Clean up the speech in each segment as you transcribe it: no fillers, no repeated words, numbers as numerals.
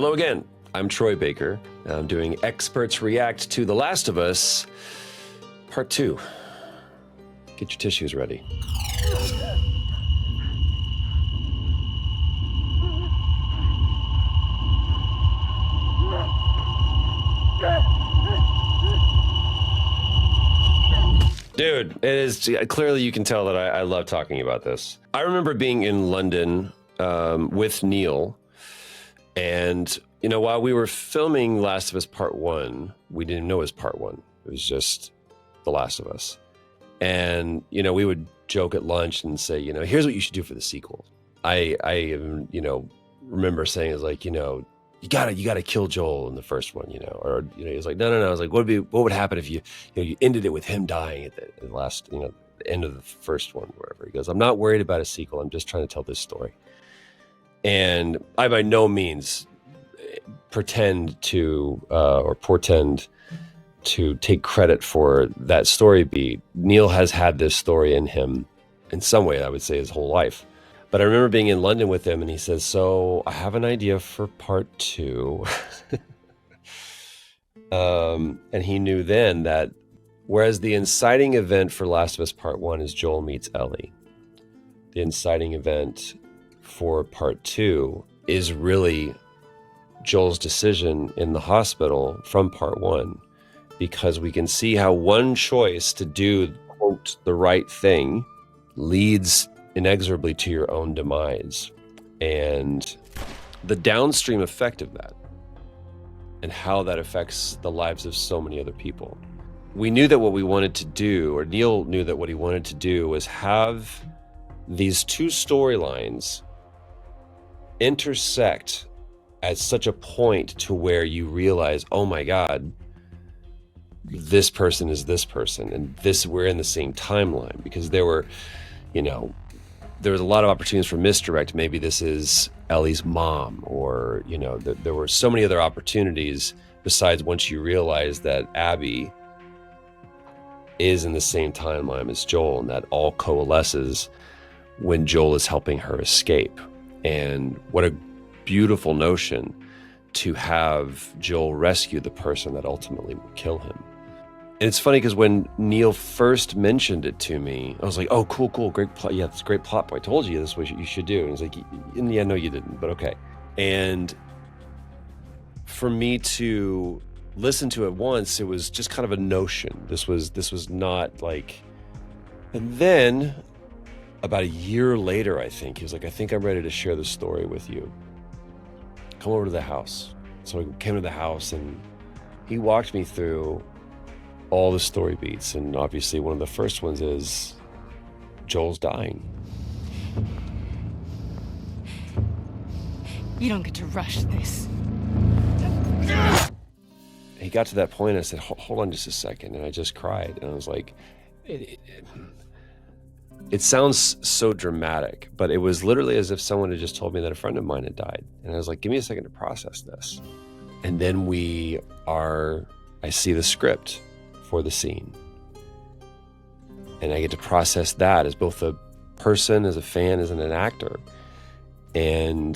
Hello again. I'm Troy Baker. I'm doing Experts React to The Last of Us, Part 2. Get your tissues ready. Dude, it is clearly you can tell that I love talking about this. I remember being in London with Neil, and while we were filming Last of Us Part 1, we didn't know it was Part 1. It was just The Last of Us. And, we would joke at lunch and say, here's what you should do for the sequel. I remember saying, it's like, you gotta kill Joel in the first one, or, he was like, no. I was like, what would happen if you ended it with him dying at the last, the end of the first one, wherever. He goes, I'm not worried about a sequel. I'm just trying to tell this story. And I by no means portend to take credit for that story beat. Neil has had this story in him in some way, I would say, his whole life. But I remember being in London with him, and he says, so I have an idea for Part 2. And he knew then that whereas the inciting event for Last of Us Part 1 is Joel meets Ellie, the inciting event for Part 2 is really Joel's decision in the hospital from Part 1, because we can see how one choice to do, quote, the right thing leads inexorably to your own demise, and the downstream effect of that and how that affects the lives of so many other people. We knew that what we wanted to do, or Neil knew that what he wanted to do, was have these two storylines intersect at such a point to where you realize, oh my God, this person is this person, and we're in the same timeline, because there was a lot of opportunities for misdirect. Maybe this is Ellie's mom, or there were so many other opportunities besides once you realize that Abby is in the same timeline as Joel, and that all coalesces when Joel is helping her escape. And what a beautiful notion to have Joel rescue the person that ultimately will kill him. And it's funny because when Neil first mentioned it to me, I was like, oh, cool, great plot. Yeah, it's a great plot. I told you this was what you should do. And he's like, yeah, no, you didn't, but okay. And for me to listen to it once, it was just kind of a notion. This was not like, and then about a year later, I think, he was like, I think I'm ready to share the story with you. Come over to the house. So I came to the house, and he walked me through all the story beats. And obviously one of the first ones is Joel's dying. You don't get to rush this. He got to that point, and I said, hold on just a second. And I just cried. And I was like, it sounds so dramatic, but it was literally as if someone had just told me that a friend of mine had died. And I was like, give me a second to process this. And then I see the script for the scene. And I get to process that as both a person, as a fan, as an actor. And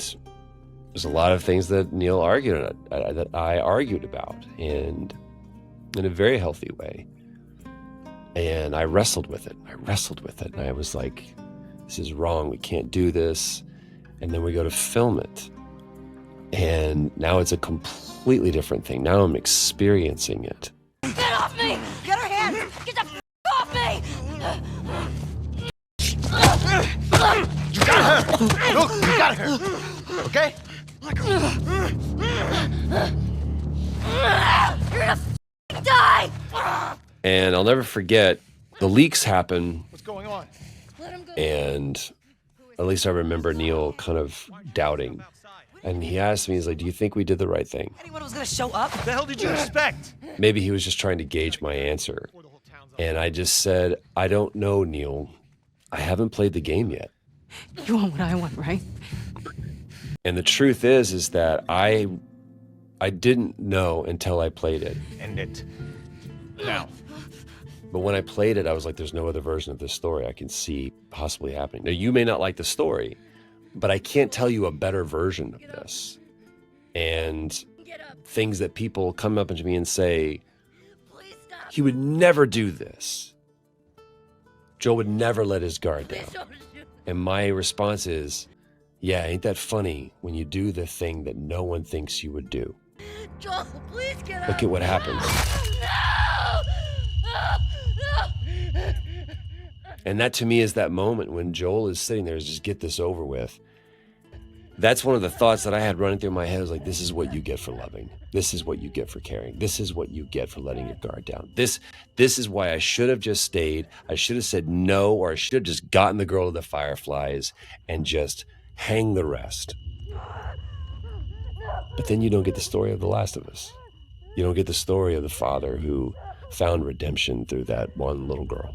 there's a lot of things that Neil argued, that I argued about, and in a very healthy way. And I wrestled with it. And I was like, this is wrong. We can't do this. And then we go to film it. And now it's a completely different thing. Now I'm experiencing it. Get off me! Get her hand! Get the off me! You got her! Look, you got her! Okay? You're gonna die! And I'll never forget, the leaks happen. What's going on? And at least I remember Neil kind of doubting. And he asked me, he's like, do you think we did the right thing? Anyone was gonna show up? What the hell did you expect? Maybe he was just trying to gauge my answer. And I just said, I don't know, Neil. I haven't played the game yet. You want what I want, right? And the truth is that I didn't know until I played it. End it. Now. But when I played it, I was like, there's no other version of this story I can see possibly happening. Now, you may not like the story, but I can't tell you a better version of this. and Get up. things that people come up to me and say, Please stop. he would never do this. Joel would never let his guard down. Please don't shoot. And my response is, yeah, ain't that funny when you do the thing that no one thinks you would do? Joel, please get up. Look at what happens. No! And that to me is that moment when Joel is sitting there, is just get this over with. That's one of the thoughts that I had running through my head. I was like, this is what you get for loving. This is what you get for caring. This is what you get for letting your guard down. This is why I should have just stayed. I should have said no, or I should have just gotten the girl to the fireflies and just hang the rest. But then you don't get the story of The Last of Us. You don't get the story of the father who found redemption through that one little girl.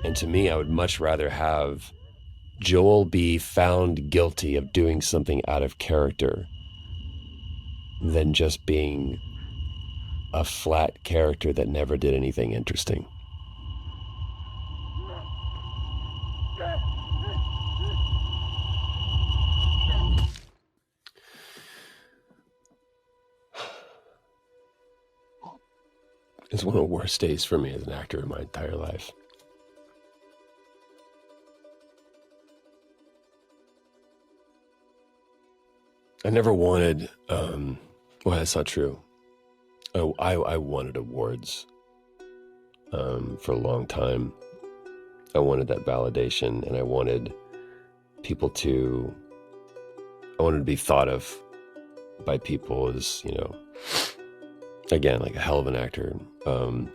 And to me, I would much rather have Joel be found guilty of doing something out of character than just being a flat character that never did anything interesting. It's one of the worst days for me as an actor in my entire life. I never wanted, well, that's not true. I wanted awards for a long time. I wanted that validation, and I wanted people to, I wanted to be thought of by people as, you know, again, like a hell of an actor. And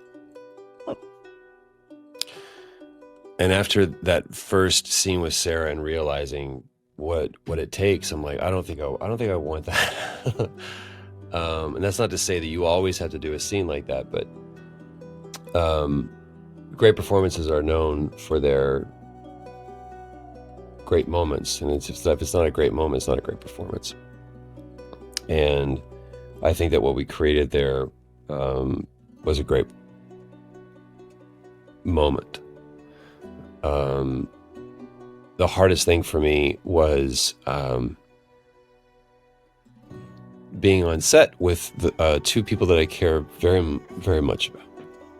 after that first scene with Sarah and realizing what it takes, I'm like, I don't think I want that. And that's not to say that you always have to do a scene like that, but great performances are known for their great moments. And if it's not a great moment, it's not a great performance. And I think that what we created there was a great moment. The hardest thing for me was being on set with the two people that I care very, very much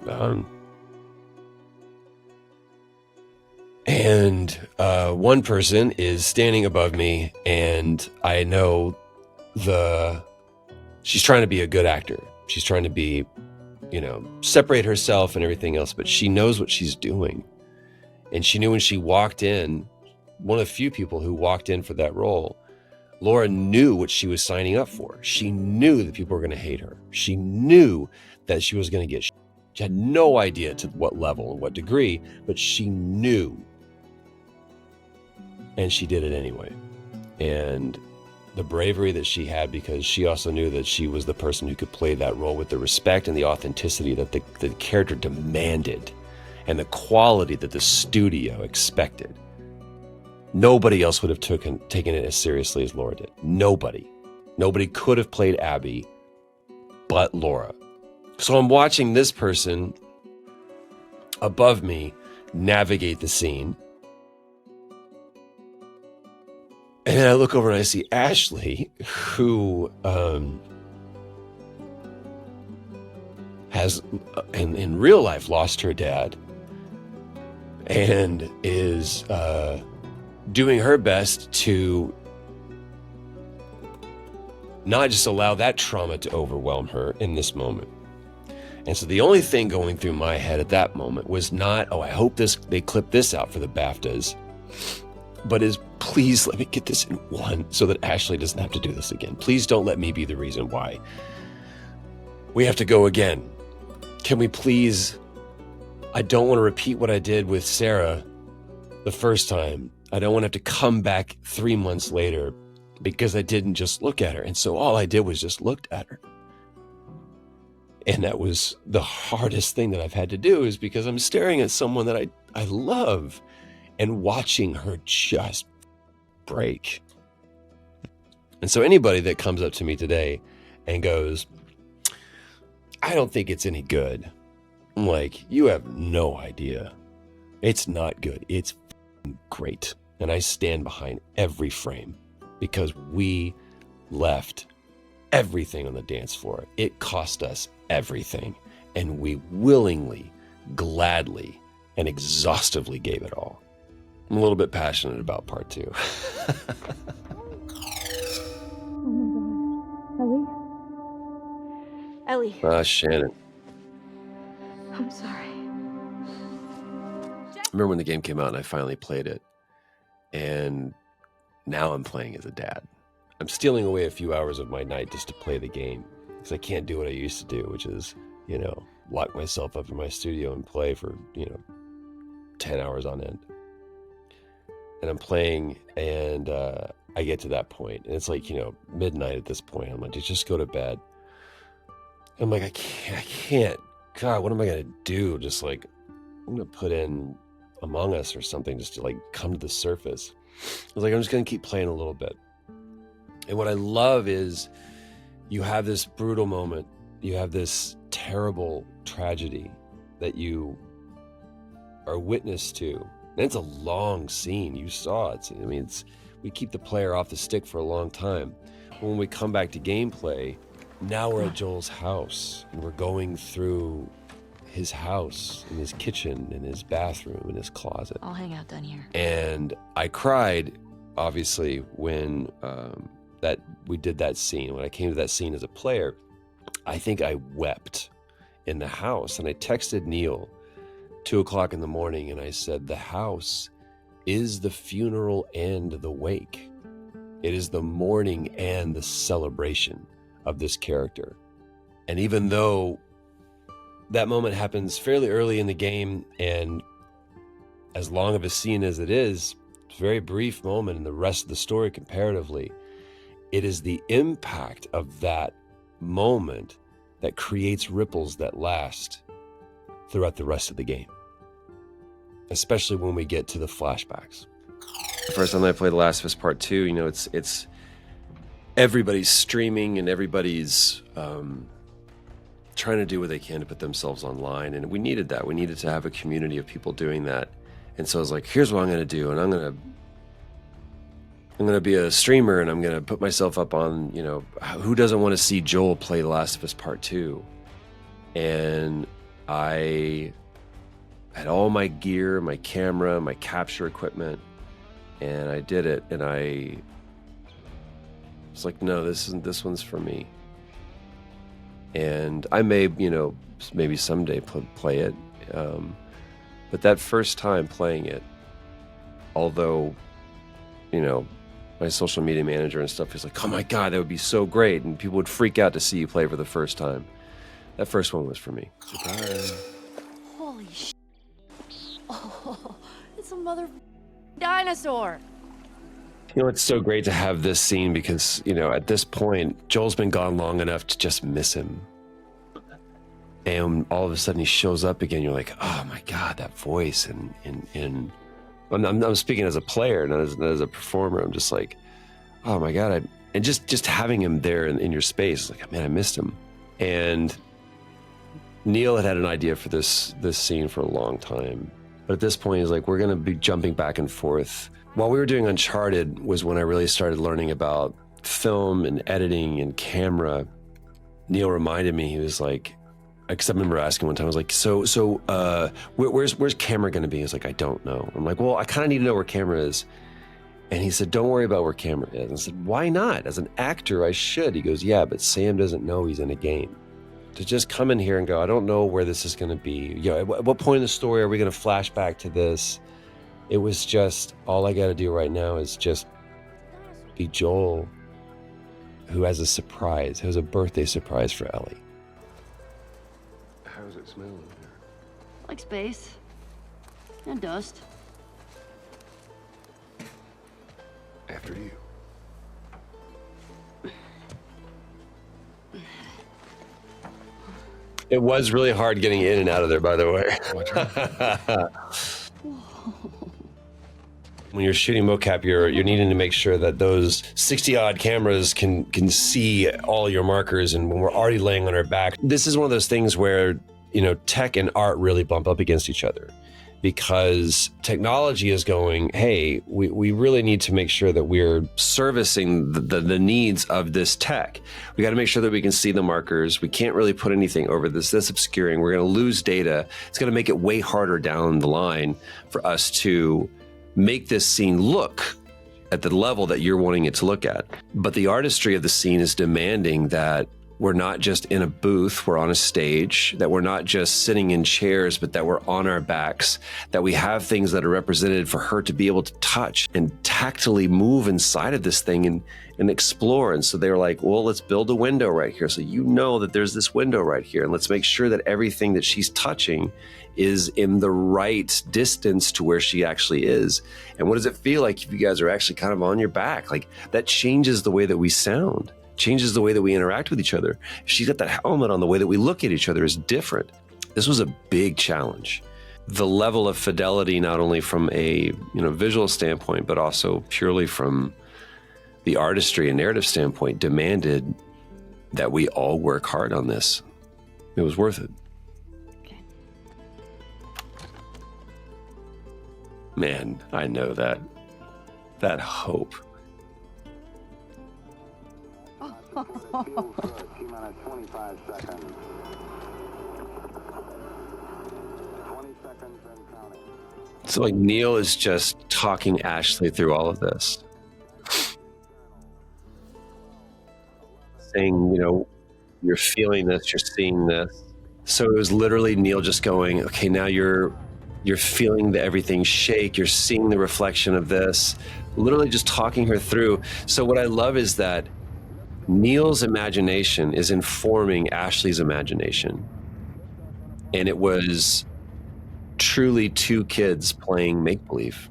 about. And one person is standing above me, and I know she's trying to be a good actor. She's trying to be, you know, separate herself and everything else, but she knows what she's doing. And she knew when she walked in, one of the few people who walked in for that role, Laura knew what she was signing up for. She knew that people were going to hate her. She knew that she was going to get. She had no idea to what level and what degree, but she knew. And she did it anyway. And the bravery that she had, because she also knew that she was the person who could play that role with the respect and the authenticity that the character demanded, and the quality that the studio expected. Nobody else would have taken it as seriously as Laura did. Nobody could have played Abby but Laura. So I'm watching this person above me navigate the scene. And then I look over and I see Ashley, who has, in real life, lost her dad and is doing her best to not just allow that trauma to overwhelm her in this moment. And so the only thing going through my head at that moment was not, oh, I hope they clip this out for the BAFTAs, but is, please let me get this in one so that Ashley doesn't have to do this again. Please don't let me be the reason why we have to go again. Can we please, I don't want to repeat what I did with Sarah the first time. I don't want to have to come back 3 months later because I didn't just look at her. And so all I did was just looked at her. And that was the hardest thing that I've had to do, is because I'm staring at someone that I love and watching her just break. And so anybody that comes up to me today and goes, I don't think it's any good, I'm like, you have no idea. It's not good. It's great. And I stand behind every frame because we left everything on the dance floor. It cost us everything. And we willingly, gladly, and exhaustively gave it all. I'm a little bit passionate about part 2. Oh my God. Ellie? Ellie. Shannon. I'm sorry. I remember when the game came out and I finally played it. And now I'm playing as a dad. I'm stealing away a few hours of my night just to play the game because I can't do what I used to do, which is, lock myself up in my studio and play for, 10 hours on end. And I'm playing and I get to that point and it's like, midnight at this point. I'm like, just go to bed. I'm like, I can't. God, what am I going to do? Just like, I'm going to put in Among Us or something just to like come to the surface. I was like, I'm just going to keep playing a little bit. And what I love is you have this brutal moment. You have this terrible tragedy that you are witness to. And it's a long scene. You saw it. We keep the player off the stick for a long time. When we come back to gameplay, now we're at Joel's house and we're going through his house, in his kitchen, in his bathroom, in his closet. I'll hang out down here. And I cried, obviously, when that we did that scene. When I came to that scene as a player, I think I wept in the house. And I texted Neil 2:00 in the morning and I said, the house is the funeral and the wake. It is the mourning and the celebration of this character. And even though that moment happens fairly early in the game, and as long of a scene as it is, it's a very brief moment in the rest of the story comparatively, it is the impact of that moment that creates ripples that last throughout the rest of the game, especially when we get to the flashbacks. The first time I played The Last of Us Part 2, it's everybody's streaming and everybody's trying to do what they can to put themselves online, and we needed that. We needed to have a community of people doing that. And so I was like, here's what I'm going to do, and I'm going to be a streamer, and I'm going to put myself up on, who doesn't want to see Joel play The Last of Us Part 2? And I had all my gear, my camera, my capture equipment, and I did it, and I was like, no, this one's for me. And I may, maybe someday play it. But that first time playing it, although, my social media manager and stuff is like, oh my God, that would be so great. And people would freak out to see you play for the first time. That first one was for me. Surprise. Holy shit. Oh, it's a mother dinosaur. It's so great to have this scene because, at this point, Joel's been gone long enough to just miss him. And all of a sudden he shows up again. You're like, oh my God, that voice. And I'm speaking as a player, not as a performer. I'm just like, oh my God. And just having him there in your space, like, man, I missed him. And Neil had an idea for this scene for a long time. But at this point, he's like, we're going to be jumping back and forth. While we were doing Uncharted was when I really started learning about film and editing and camera. Neil reminded me, he was like, because I remember asking one time, I was like, where's camera going to be? He's like, I don't know. I'm like, well, I kind of need to know where camera is. And he said, don't worry about where camera is. And I said, why not? As an actor, I should. He goes, yeah, but Sam doesn't know he's in a game. To just come in here and go, I don't know where this is going to be. At what point in the story are we going to flash back to this? It was just, all I got to do right now is just be Joel, who has a birthday surprise for Ellie. How does it smell in here? Like space. And dust. After you. It was really hard getting in and out of there, by the way. When you're shooting mocap, you're needing to make sure that those 60-odd cameras can see all your markers, and when we're already laying on our back. This is one of those things where, tech and art really bump up against each other. because technology is going, hey, we really need to make sure that we're servicing the needs of this tech. We got to make sure that we can see the markers. We can't really put anything over this obscuring. We're going to lose data. It's going to make it way harder down the line for us to make this scene look at the level that you're wanting it to look at. But the artistry of the scene is demanding that we're not just in a booth, we're on a stage, that we're not just sitting in chairs, but that we're on our backs, that we have things that are represented for her to be able to touch and tactily move inside of this thing and explore. And so they were like, well, let's build a window right here. So you know that there's this window right here. And let's make sure that everything that she's touching is in the right distance to where she actually is. And what does it feel like if you guys are actually kind of on your back? Like, that changes the way that we sound, changes the way that we interact with each other. If she's got that helmet on, the way that we look at each other is different. This was a big challenge. The level of fidelity, not only from a visual standpoint, but also purely from the artistry and narrative standpoint, demanded that we all work hard on this. It was worth it. Man, I know that hope. T-minus 25 seconds. 20 seconds and counting. So like Neil is just talking Ashley through all of this. Saying, you're feeling this, you're seeing this. So it was literally Neil just going, okay, now you're feeling everything shake, you're seeing the reflection of this, literally just talking her through. So what I love is that Neil's imagination is informing Ashley's imagination. And it was truly two kids playing make-believe.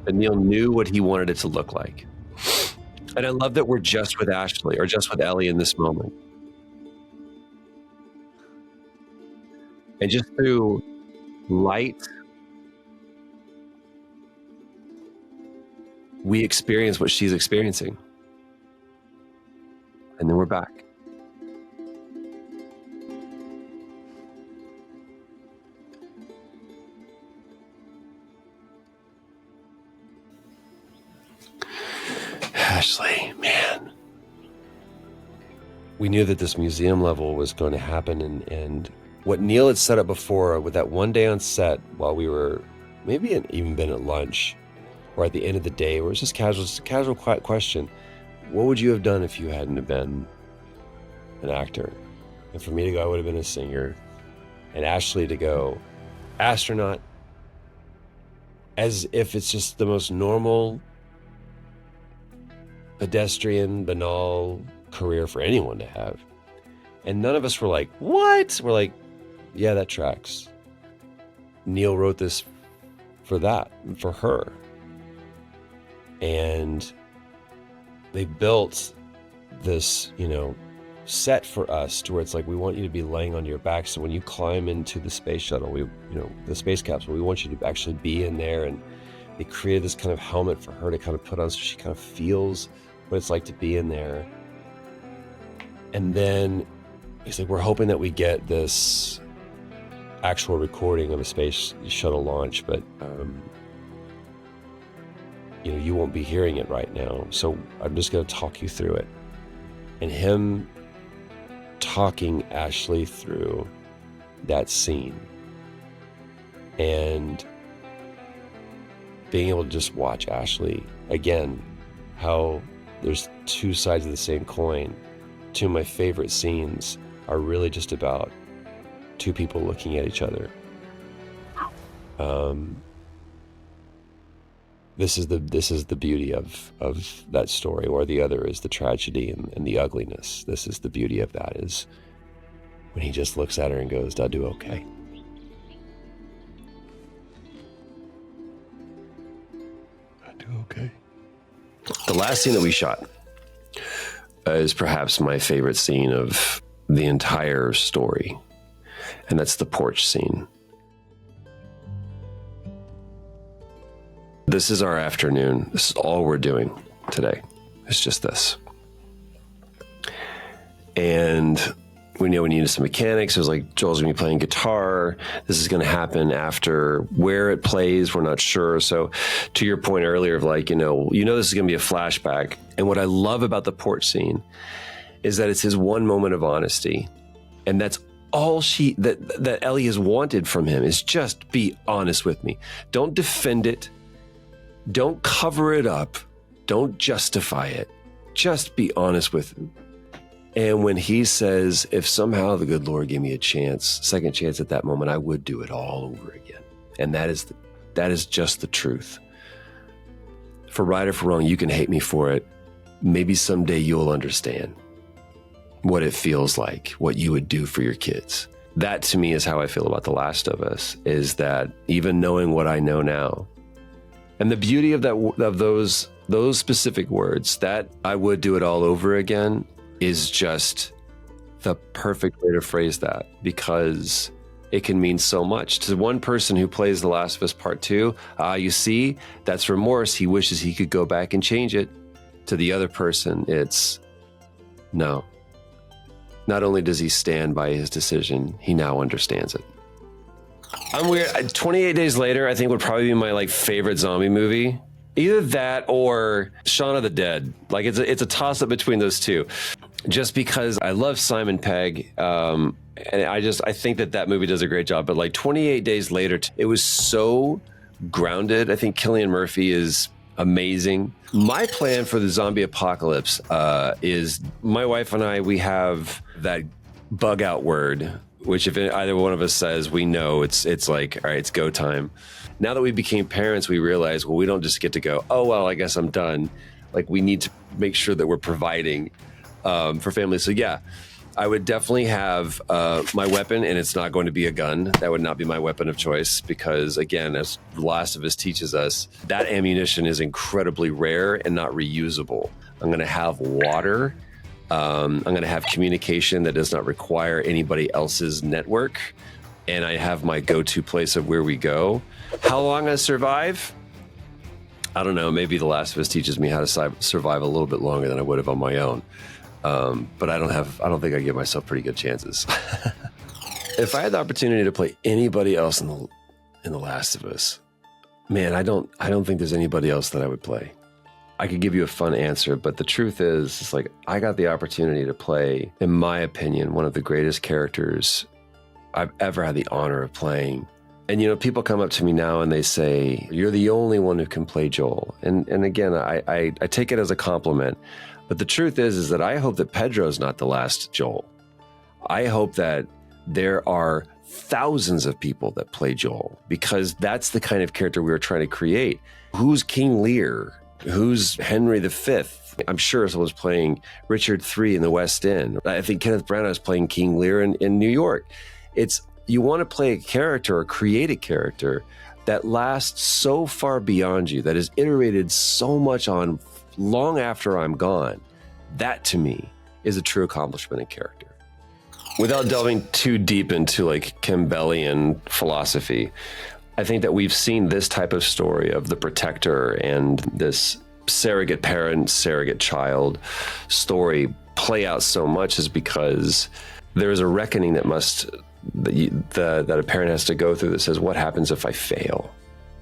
And Neil knew what he wanted it to look like. And I love that we're just with Ashley, or just with Ellie in this moment. And just through light, we experience what she's experiencing. And then we're back. Ashley, man. We knew that this museum level was going to happen, and what Neil had set up before with that one day on set while we were maybe even been at lunch or at the end of the day, where it was just a casual question. What would you have done if you hadn't have been an actor? And for me to go, I would have been a singer. And Ashley to go, astronaut, as if it's just the most normal, pedestrian, banal career for anyone to have. And none of us were like, what? We're like, yeah, that tracks. Neil wrote this for that, for her. And they built this, set for us to where it's like, we want you to be laying on your back. So when you climb into the space shuttle, the space capsule, we want you to actually be in there. And they created this kind of helmet for her to kind of put on so she kind of feels what it's like to be in there. And then he's like, we're hoping that we get this actual recording of a space shuttle launch, but you won't be hearing it right now. So I'm just going to talk you through it. And him talking Ashley through that scene and being able to just watch Ashley again, how there's two sides of the same coin. Two of my favorite scenes are really just about two people looking at each other. This is the beauty of that story, or the other is the tragedy and the ugliness. This is the beauty of that, is when he just looks at her and goes, "I'll do okay." I do okay. The last scene that we shot is perhaps my favorite scene of the entire story, and that's the porch scene. This is our afternoon. This is all we're doing today. It's just this. And we know we needed some mechanics. It was like, Joel's gonna be playing guitar. This is gonna happen after. Where it plays, we're not sure. So to your point earlier of like, this is gonna be a flashback. And what I love about the porch scene is that it's his one moment of honesty. And that's all that Ellie has wanted from him, is just be honest with me. Don't defend it. Don't cover it up. Don't justify it. Just be honest with him. And when he says, if somehow the good Lord gave me a second chance at that moment, I would do it all over again. And that is just the truth. For right or for wrong, you can hate me for it. Maybe someday you'll understand what it feels like, what you would do for your kids. That to me is how I feel about The Last of Us, is that even knowing what I know now, and the beauty of those specific words, that I would do it all over again, is just the perfect way to phrase that, because it can mean so much. To one person who plays The Last of Us Part 2, you see, that's remorse. He wishes he could go back and change it. To the other person, it's no. Not only does he stand by his decision, he now understands it. I'm weird. 28 Days Later, I think, would probably be my favorite zombie movie. Either that or Shaun of the Dead. It's a toss up between those two. Just because I love Simon Pegg, and I think that movie does a great job. But 28 Days Later, it was so grounded. I think Cillian Murphy is amazing. My plan for the zombie apocalypse is my wife and I, we have that bug out word, which if either one of us says, we know it's like, all right, it's go time. Now that we became parents, we realize, well, we don't just get to go, oh, well, I guess I'm done. We need to make sure that we're providing for families. So yeah, I would definitely have my weapon, and it's not going to be a gun. That would not be my weapon of choice because, again, as The Last of Us teaches us, that ammunition is incredibly rare and not reusable. I'm going to have water. I'm going to have communication that does not require anybody else's network. And I have my go-to place of where we go. How long I survive? I don't know. Maybe The Last of Us teaches me how to survive a little bit longer than I would have on my own. But I don't think I give myself pretty good chances. If I had the opportunity to play anybody else in The Last of Us, man, I don't think there's anybody else that I would play. I could give you a fun answer, but the truth is, it's I got the opportunity to play, in my opinion, one of the greatest characters I've ever had the honor of playing. And, people come up to me now and they say, you're the only one who can play Joel. And again, I take it as a compliment. But the truth is that I hope that Pedro's not the last Joel. I hope that there are thousands of people that play Joel, because that's the kind of character we were trying to create. Who's King Lear? Who's Henry V? I'm sure someone's playing Richard III in the West End. I think Kenneth Branagh is playing King Lear in New York. You want to play a character or create a character that lasts so far beyond you, that is iterated so much on long after I'm gone. That to me is a true accomplishment in character. Without delving too deep into Campbellian philosophy, I think that we've seen this type of story of the protector and this surrogate parent, surrogate child story play out so much is because there is a reckoning that a parent has to go through that says, what happens if I fail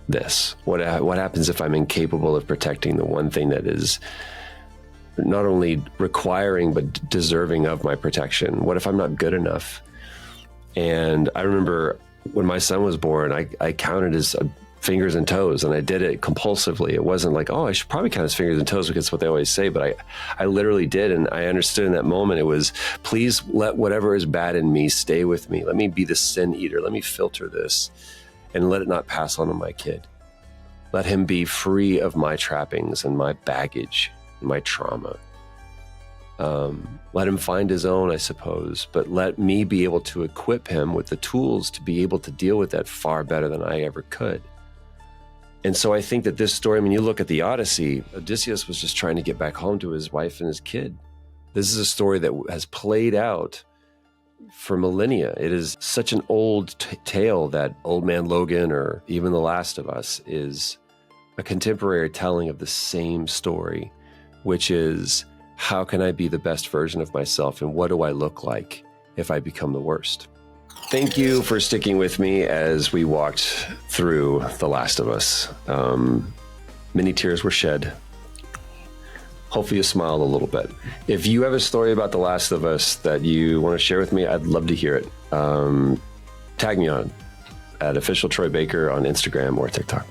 this? What happens if I'm incapable of protecting the one thing that is not only requiring but deserving of my protection? What if I'm not good enough? And I remember when my son was born, I counted his fingers and toes, and I did it compulsively. It wasn't I should probably count his fingers and toes because it's what they always say, but I literally did. And I understood in that moment, it was, please let whatever is bad in me stay with me. Let me be the sin eater. Let me filter this and let it not pass on to my kid. Let him be free of my trappings and my baggage, my trauma. Let him find his own, I suppose, but let me be able to equip him with the tools to be able to deal with that far better than I ever could. And so I think that this story, you look at the Odyssey, Odysseus was just trying to get back home to his wife and his kid. This is a story that has played out for millennia. It is such an old tale that Old Man Logan or even The Last of Us is a contemporary telling of the same story, which is, how can I be the best version of myself, and what do I look like? if I become the worst? Thank you for sticking with me as we walked through The Last of Us. Many tears were shed. Hopefully you smiled a little bit. If you have a story about The Last of Us that you want to share with me, I'd love to hear it. Tag me on at official Troy Baker on Instagram or TikTok.